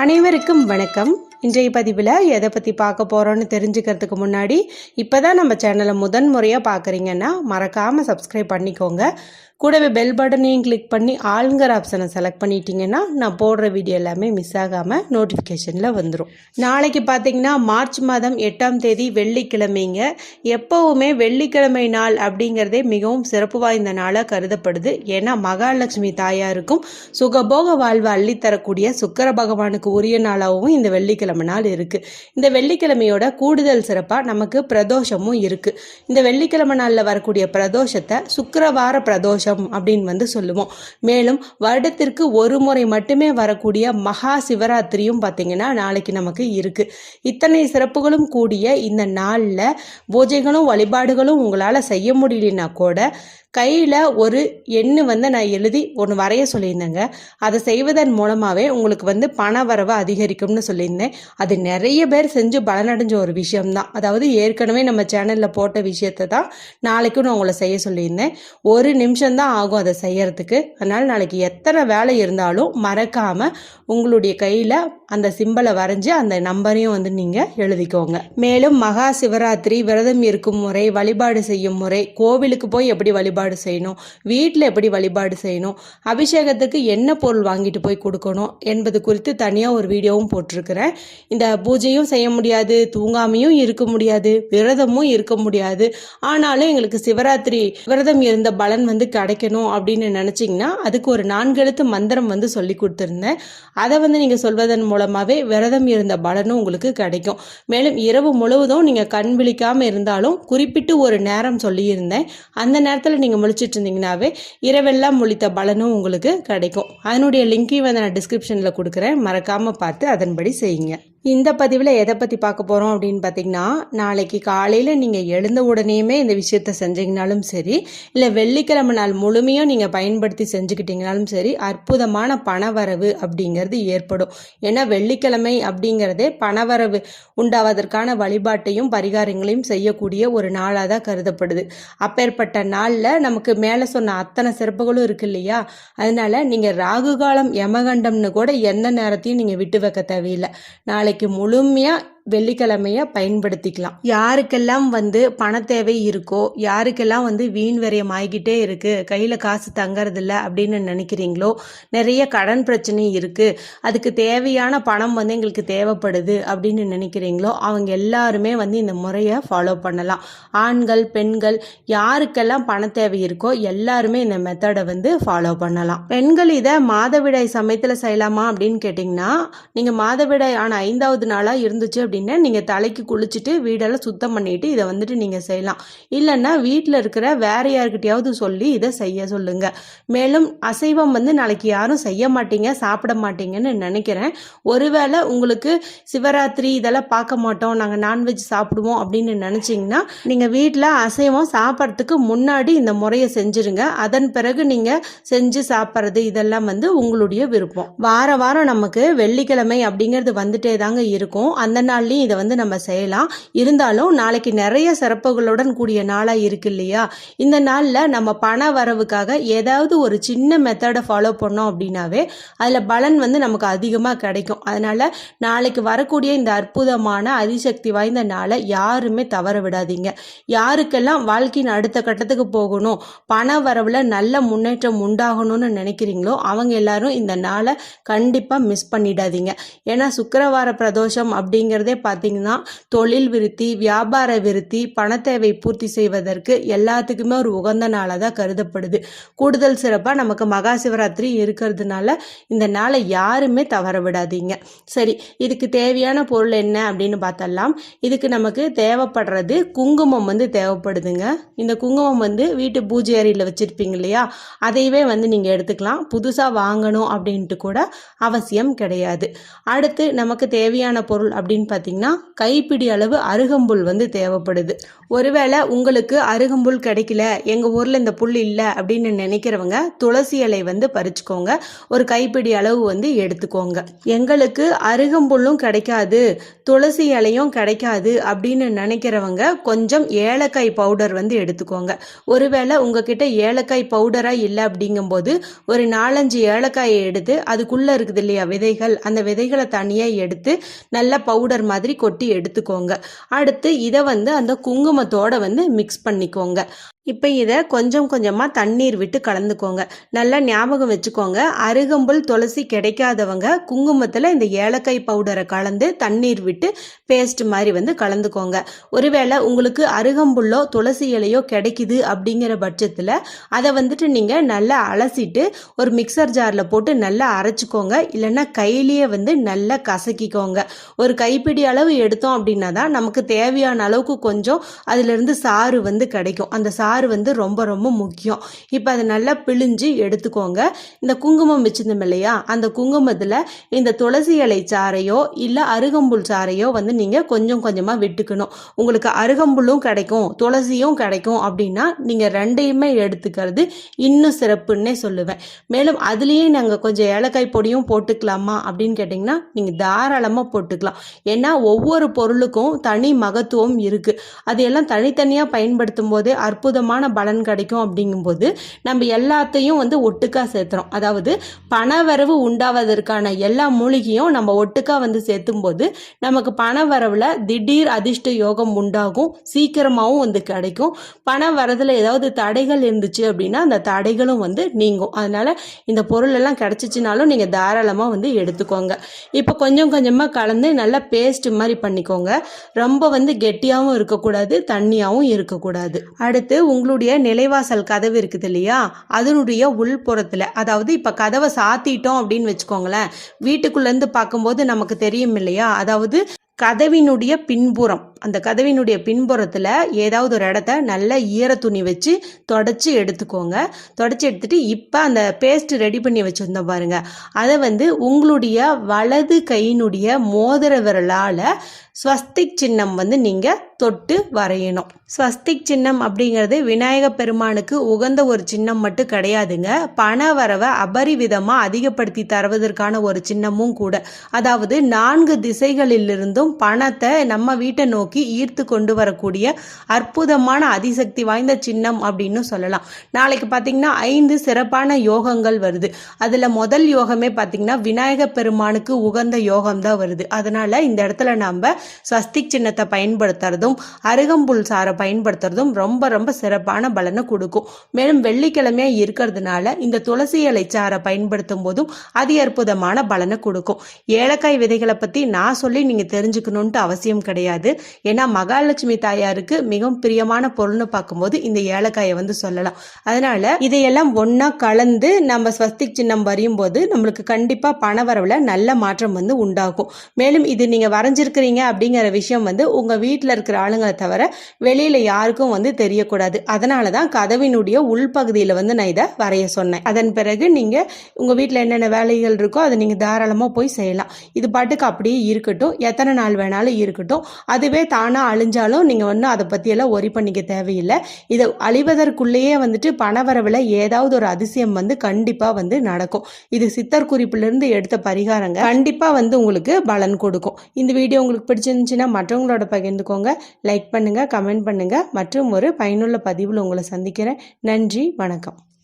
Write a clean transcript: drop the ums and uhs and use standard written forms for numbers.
அனைவருக்கும் வணக்கம். இன்றைய பதிவில் எதை பற்றி பார்க்க போகிறோன்னு தெரிஞ்சுக்கிறதுக்கு முன்னாடி இப்போ தான் நம்ம சேனலை முதன்முறையாக பார்க்குறீங்கன்னா மறக்காமல் சப்ஸ்கிரைப் பண்ணிக்கோங்க. கூடவே பெல் பட்டனையும் கிளிக் பண்ணி ஆளுங்கிற ஆப்ஷனை செலக்ட் பண்ணிட்டீங்கன்னா நான் போடுற வீடியோ எல்லாமே மிஸ் ஆகாமல் நோட்டிஃபிகேஷனில் வந்துடும். நாளைக்கு பார்த்தீங்கன்னா மார்ச் மாதம் 8ஆம் தேதி வெள்ளிக்கிழமைங்க. எப்போவுமே வெள்ளிக்கிழமை நாள் அப்படிங்கிறதே மிகவும் சிறப்பு வாய்ந்த நாளாக கருதப்படுது. ஏன்னா மகாலட்சுமி தாயாருக்கும் சுகபோக வாழ்வு அள்ளித்தரக்கூடிய சுக்கிர பகவானுக்கு உரிய நாளாகவும் இந்த வெள்ளிக்கிழமை நாள் இருக்குது. இந்த வெள்ளிக்கிழமையோட கூடுதல் சிறப்பாக நமக்கு பிரதோஷமும் இருக்குது. இந்த வெள்ளிக்கிழமை நாளில் வரக்கூடிய பிரதோஷத்தை சுக்கிரவார பிரதோஷம் அப்படின்னு சொல்லுவோம். மேலும் வருடத்திற்கு ஒரு முறை மட்டுமே வரக்கூடிய மகா சிவராத்திரியும் பார்த்தீங்கன்னா நாளைக்கு நமக்கு இருக்கு. இத்தனை சிறப்புகளும் கூடிய இந்த நாளில் பூஜைகளும் வழிபாடுகளும் உங்களால் செய்ய முடியலன்னா கூட கையில் ஒரு எண்ணு நான் எழுதி ஒன்று வரைய சொல்லியிருந்தேங்க. அதை செய்வதன் மூலமாகவே உங்களுக்கு பண வரவு அதிகரிக்கும்னு சொல்லியிருந்தேன். அது நிறைய பேர் செஞ்சு பலனடைஞ்ச ஒரு விஷயம்தான். அதாவது ஏற்கனவே நம்ம சேனலில் போட்ட விஷயத்தை தான் நாளைக்கும் நான் உங்களை செய்ய சொல்லியிருந்தேன். ஒரு நிமிஷம்தான் ஆகும் அதை செய்யறதுக்கு. அதனால் நாளைக்கு எத்தனை வேலை இருந்தாலும் மறக்காமல் உங்களுடைய கையில் அந்த சிம்பலை வரைஞ்சி அந்த நம்பரையும் நீங்கள் எழுதிக்கோங்க. மேலும் மகா சிவராத்திரி விரதம் இருக்கும் முறை, வழிபாடு செய்யும் முறை, கோவிலுக்கு போய் எப்படி வழிபாடு செய்யணும், வீட்டில் எப்படி வழிபாடு செய்யணும், அபிஷேகத்துக்கு என்ன பொருள் வாங்கிட்டு போய் கொடுக்கணும் என்பது குறித்து தனியாக ஒரு வீடியோவும் போட்டிருக்கிறேன். இந்த பூஜையும் செய்ய முடியாது, தூங்காமையும் இருக்க முடியாது, விரதமும் இருக்க முடியாது, ஆனாலும் எங்களுக்கு சிவராத்திரி விரதம் இருந்த பலன் கிடைக்கணும் அப்படின்னு நினச்சிங்கன்னா அதுக்கு ஒரு 4 எழுத்து மந்திரம் சொல்லி கொடுத்துருந்தேன். அதை நீங்கள் சொல்வதன் மூலமாகவே விரதம் இருந்த பலனும் உங்களுக்கு கிடைக்கும். மேலும் இரவு முழுவதும் நீங்கள் கண் விழிக்காமல் இருந்தாலும் குறிப்பிட்டு ஒரு நேரம் சொல்லியிருந்தேன். அந்த நேரத்தில் நீங்கள் முழிச்சிட்டு இருந்தீங்கன்னாவே இரவெல்லாம் முழித்த பலனும் உங்களுக்கு கிடைக்கும். அதனுடைய லிங்கையும் நான் டிஸ்கிரிப்ஷனில் கொடுக்குறேன். மறக்காமல் பார்த்து அதன்படி செய்யுங்க. இந்த பதிவில் எதை பற்றி பார்க்க போகிறோம் அப்படின்னு பார்த்தீங்கன்னா, நாளைக்கு காலையில் நீங்கள் எழுந்த உடனேயுமே இந்த விஷயத்த செஞ்சீங்கனாலும் சரி, இல்லை வெள்ளிக்கிழமை நாள் முழுமையும் நீங்கள் பயன்படுத்தி செஞ்சுக்கிட்டீங்கனாலும் சரி, அற்புதமான பணவரவு அப்படிங்கிறது ஏற்படும். ஏன்னா வெள்ளிக்கிழமை அப்படிங்கிறதே பணவரவு உண்டாவதற்கான வழிபாட்டையும் பரிகாரங்களையும் செய்யக்கூடிய ஒரு நாளாக தான் கருதப்படுது. அப்பேற்பட்ட நாளில் நமக்கு மேலே சொன்ன அத்தனை சிறப்புகளும் இருக்கு இல்லையா? அதனால நீங்கள் ராகு காலம் யமகண்டம்னு கூட எந்த நேரத்தையும் நீங்கள் விட்டு வைக்க தேவையில்லை. நாளைக்கு முழுமையா வெள்ளிக்கிழமைய பயன்படுத்திக்கலாம். யாருக்கெல்லாம் பண தேவை இருக்கோ, யாருக்கெல்லாம் வீண் விரயம் ஆகிக்கிட்டே இருக்கு, கையில் காசு தங்கறதில்ல அப்படின்னு நினைக்கிறீங்களோ, நிறைய கடன் பிரச்சனை இருக்கு, அதுக்கு தேவையான பணம் எங்களுக்கு தேவைப்படுது அப்படின்னு நினைக்கிறீங்களோ, அவங்க எல்லாருமே இந்த முறையை ஃபாலோ பண்ணலாம். ஆண்கள் பெண்கள் யாருக்கெல்லாம் பண தேவை இருக்கோ எல்லாருமே இந்த மெத்தடை ஃபாலோ பண்ணலாம். பெண்கள் இதை மாதவிடாய் சமயத்தில் செய்யலாமா அப்படின்னு கேட்டிங்கன்னா, நீங்கள் மாதவிடாய் ஆன 5வது நாளாக இருந்துச்சு அப்படின்னா நீங்கள் தலைக்கு குளிச்சுட்டு வீடெல்லாம் சுத்தம் பண்ணிட்டு இதை நீங்கள் செய்யலாம். இல்லைன்னா வீட்டில் இருக்கிற வேற யாருக்கிட்டையாவது சொல்லி இதை செய்ய சொல்லுங்க. மேலும் அசைவம் நாளைக்கு யாரும் செய்ய மாட்டீங்க, சாப்பிட மாட்டீங்கன்னு நினைக்கிறேன். ஒருவேளை உங்களுக்கு சிவராத்திரி இதெல்லாம் பார்க்க மாட்டோம், நாங்கள் நான்வெஜ் சாப்பிடுவோம் அப்படின்னு நினச்சிங்கன்னா நீங்கள் வீட்டில் அசைவம் சாப்பிட்றதுக்கு முன்னாடி இந்த முறையை செஞ்சுருங்க. அதன் பிறகு நீங்கள் செஞ்சு சாப்பிட்றது இதெல்லாம் உங்களுடைய விருப்பம். வார வாரம் நமக்கு வெள்ளிக்கிழமை அப்படிங்கிறது வந்துட்டே தாங்க இருக்கும். அந்த நாள்லையும் இதை நம்ம செய்யலாம். இருந்தாலும் நாளைக்கு நிறைய சிறப்புகளுடன் கூடிய நாளாக இருக்கு இல்லையா? இந்த நாளில் நம்ம பண வரவுக்காக ஏதாவது ஒரு சின்ன மெத்தடை ஃபாலோ பண்ணோம் அப்படின்னாவே அதில் பலன் நமக்கு அதிகமாக கிடைக்கும். அதனால நாளைக்கு வரக்கூடிய இந்த அற்புதமான அதிசக்தி வாய்ந்த நாளை யாருமே தவற விடாதீங்க. யாருக்கெல்லாம் வாழ்க்கையின் அடுத்த கட்டத்துக்கு போகணும், பண வரவில் நல்ல முன்னேற்றம் உண்டாகணும்னு நினைக்கிறீங்களோ அவங்க எல்லாரும் இந்த நாளை கண்டிப்பாக மிஸ் பண்ணிடாதீங்க. ஏன்னா சுக்கிரவார பிரதோஷம் அப்படிங்கிறதே பார்த்தீங்கன்னா தொழில் விருத்தி, வியாபார விருத்தி, பண தேவை பூர்த்தி செய்வதற்கு எல்லாத்துக்குமே ஒரு உகந்த நாளாக தான் கருதப்படுது. கூடுதல் சிறப்பாக நமக்கு மகா சிவராத்திரி இருக்கிறதுனால இந்த நாளை யாருமே தவற விடாதீங்க. சரி, இதுக்கு தேவையான பொருள் என்ன அப்படின்னு பார்த்தலாம். இதுக்கு நமக்கு தேவைப்படுறது குங்குமம் தேவைப்படுதுங்க. இந்த குங்குமம் வீட்டு பூஜை அறையில் வச்சிருப்பீங்க இல்லையா, அதையவே நீங்கள் எடுத்துக்கலாம். புதுசாக வாங்கணும் அப்படின்ட்டு கூட அவசியம் கிடையாது. அடுத்து நமக்கு தேவையான பொருள் அப்படின்னு பார்த்தீங்கன்னா கைப்பிடி அளவு அருகம்புல் வந்து தேவைப்படுது. ஒருவேளை உங்களுக்கு அருகம்புல் கிடைக்கல, எங்கள் ஊரில் இந்த புல் இல்லை அப்படின்னு நினைக்கிறவங்க துளசி இலை வந்து பறிச்சுக்கோங்க. ஒரு கைப்பிடி அளவு வந்து எடுத்துக்கோங்க. எங்களுக்கு அருகம்புல்லும் கிடைக்காது, துளசி இலையும் கிடைக்காது அப்படின்னு நினைக்கிறவங்க கொஞ்சம் ஏலக்காய் பவுடர் வந்து எடுத்துக்கோங்க. ஒருவேளை உங்ககிட்ட ஏலக்காய் பவுடராக இல்லை அப்படிங்கும்போது ஒரு 4-5 ஏலக்காயை எடுத்து அதுக்குள்ளே இருக்குது இல்லையா விதைகள், அந்த விதைகளை தனியாக எடுத்து நல்லா பவுடர் மாதிரி கொட்டி எடுத்துக்கோங்க. அடுத்து இதை வந்து அந்த குங்குமத்தோட வந்து மிக்ஸ் பண்ணிக்கோங்க. இப்போ இதை கொஞ்சம் கொஞ்சமாக தண்ணீர் விட்டு கலந்துக்கோங்க. நல்லா ஞாபகம் வச்சுக்கோங்க, அருகம்புல் துளசி கிடைக்காதவங்க குங்குமத்தில் இந்த ஏலக்காய் பவுடரை கலந்து தண்ணீர் விட்டு பேஸ்ட் மாதிரி வந்து கலந்துக்கோங்க. ஒருவேளை உங்களுக்கு அருகம்புல்லோ துளசி இலையோ கிடைக்குது அப்படிங்கிற பட்சத்தில் அதை வந்துட்டு நீங்கள் நல்லா அலசிட்டு ஒரு மிக்சர் ஜாரில் போட்டு நல்லா அரைச்சிக்கோங்க. இல்லைன்னா கையிலேயே வந்து நல்லா கசக்கிக்கோங்க. ஒரு கைப்பிடி அளவு எடுத்தோம் அப்படின்னா தான் நமக்கு தேவையான அளவுக்கு கொஞ்சம் அதிலிருந்து சாறு வந்து கிடைக்கும். அந்த சாறு வந்து ரொம்ப ரொம்ப முக்கியம். இப்போ அதை நல்லா பிழிஞ்சு எடுத்துக்கோங்க. இந்த குங்குமம் வச்சிருந்தோம் இல்லையா, அந்த குங்குமத்தில் இந்த துளசி இலை சாறையோ இல்லை அருகம்புல் சாறையோ வந்து நீங்கள் கொஞ்சம் கொஞ்சமாக விட்டுக்கணும். உங்களுக்கு அருகம்புல்லும் கிடைக்கும் துளசியும் கிடைக்கும் அப்படின்னா நீங்கள் ரெண்டையுமே எடுத்துக்கிறது இன்னும் சிறப்புன்னே சொல்லுவேன். மேலும் அதுலேயே நாங்கள் கொஞ்சம் ஏலக்காய் பொடியும் போட்டுக்கலாமா அப்படின்னு கேட்டிங்கன்னா நீங்கள் தாராளமாக போட்டுக்கலாம். ஏன்னா ஒவ்வொரு பொருளுக்கும் தனி மகத்துவம் இருக்குது. அதையெல்லாம் தனித்தனியாக பயன்படுத்தும் போது அற்புதமான பலன் கிடைக்கும். அப்படிங்கும்போது நம்ம எல்லாத்தையும் வந்து ஒட்டுக்கா சேர்த்துறோம். அதாவது பணவரவு உண்டாவதற்கான எல்லா மூலிகையும் நம்ம ஒட்டுக்கா வந்து சேர்த்தும் போது நமக்கு பணவரவுல திடீர் அதிர்ஷ்ட யோகம் உண்டாகும், சீக்கிரமாகவும் வந்து கிடைக்கும். பண வரதுல ஏதாவது தடைகள் இருந்துச்சு அப்படின்னா அந்த தடைகளும் வந்து நீங்கும். அதனால இந்த பொருள் எல்லாம் கிடைச்சிச்சுனாலும் நீங்க தாராளமா வந்து எடுத்துக்கோங்க. இப்போ கொஞ்சம் கொஞ்சமா கலந்து நல்லா பேஸ்ட் மாதிரி பண்ணிக்கோங்க. ரொம்ப வந்து கெட்டியாகவும் இருக்கக்கூடாது, தண்ணியாகவும் இருக்கக்கூடாது. அடுத்து உங்களுடைய நிலைவாசல் கதவு இருக்குது இல்லையா, அதனுடைய உள்புறத்தில், அதாவது இப்போ கதவை சாத்திட்டோம் அப்படின்னு வச்சுக்கோங்களேன், வீட்டுக்குள்ளேருந்து பார்க்கும்போது நமக்கு தெரியும் இல்லையா, அதாவது கதவினுடைய பின்புறம், அந்த கதவினுடைய பின்புறத்தில் ஏதாவது ஒரு இடத்த நல்ல ஈர துணி வச்சு தொடச்சி எடுத்துக்கோங்க. தொடச்சி எடுத்துட்டு இப்போ அந்த பேஸ்ட் ரெடி பண்ணி வச்சுருந்தோம் பாருங்க, அதை வந்து உங்களுடைய வலது கையினுடைய மோதிர விரலால் ஸ்வஸ்திக் சின்னம் வந்து நீங்கள் தொட்டு வரையணும். ஸ்வஸ்திக் சின்னம் அப்படிங்கிறது விநாயக பெருமானுக்கு உகந்த ஒரு சின்னம் மட்டும் கிடையாதுங்க, பண வரவை அபரிவிதமாக அதிகப்படுத்தி தருவதற்கான ஒரு சின்னமும் கூட. அதாவது 4 திசைகளிலிருந்தும் பணத்தை நம்ம வீட்டை நோக்கி ஈர்த்து கொண்டு வரக்கூடிய அற்புதமான அதிசக்தி வாய்ந்த சின்னம் அப்படின்னு சொல்லலாம். நாளைக்கு பார்த்தீங்கன்னா 5 சிறப்பான யோகங்கள் வருது. அதில் முதல் யோகமே பார்த்தீங்கன்னா விநாயக பெருமானுக்கு உகந்த யோகம் தான் வருது. அதனால இந்த இடத்துல நம்ம ஸ்வஸ்திக் சின்னத்தை பயன்படுத்துறதும் அருகம்புல் சாரை பயன்படுத்துறதும் ரொம்ப ரொம்ப சிறப்பான பலனை கொடுக்கும். மேலும் வெள்ளிக்கிழமையா இருக்கிறதுனால இந்த துளசி இலை சாரை பயன்படுத்தும் போதும் அதி அற்புதமான பலனை கொடுக்கும். ஏலக்காய் விதைகளை பற்றி நான் சொல்லி நீங்கள் தெரிஞ்சுக்கணுன்ட்டு அவசியம் கிடையாது. ஏன்னா மகாலட்சுமி தாயாருக்கு மிகவும் பிரியமான பொருள்னு பார்க்கும்போது இந்த ஏலக்காயை வந்து சொல்லலாம். அதனால இதையெல்லாம் ஒன்றா கலந்து நம்ம ஸ்வஸ்திக் சின்னம் வரையும் போது நம்மளுக்கு கண்டிப்பாக பண வரவில் நல்ல மாற்றம் வந்து உண்டாகும். மேலும் இது நீங்கள் வரைஞ்சிருக்கிறீங்க அப்படிங்கிற விஷயம் வந்து உங்கள் வீட்டில் இருக்கிற ஆளுங்களை தவிர வெளியில் யாருக்கும் வந்து தெரியக்கூடாது. அதனால தான் கதவினுடைய உள்பகுதியில் வந்து நான் இதை வரைய சொன்னேன். அதன் பிறகு நீங்கள் உங்கள் வீட்டில் என்னென்ன வேலைகள் இருக்கோ அதை நீங்கள் தாராளமாக போய் செய்யலாம். இது பாட்டுக்கு அப்படியே இருக்கட்டும், எத்தனை நாள் வேணாலும் இருக்கட்டும். அதுவே தானாக அழிஞ்சாலும் நீங்கள் ஒன்றும் அதை பற்றியெல்லாம் ஒரி பண்ணிக்க தேவையில்லை. இதை அழிவதற்குள்ளேயே வந்துட்டு பணவரவில் ஏதாவது ஒரு அதிசயம் வந்து கண்டிப்பாக வந்து நடக்கும். இது சித்தர் குறிப்பிலிருந்து எடுத்த பரிகாரங்க, கண்டிப்பாக வந்து உங்களுக்கு பலன் கொடுக்கும். இந்த வீடியோ உங்களுக்கு பிடிச்சிருந்துச்சுன்னா மற்றவங்களோட பகிர்ந்துக்கோங்க, லைக் பண்ணுங்கள், கமெண்ட் பண்ணுங்கள். மற்றும் ஒரு பயனுள்ள பதிவில் உங்களை சந்திக்கிறேன். நன்றி, வணக்கம்.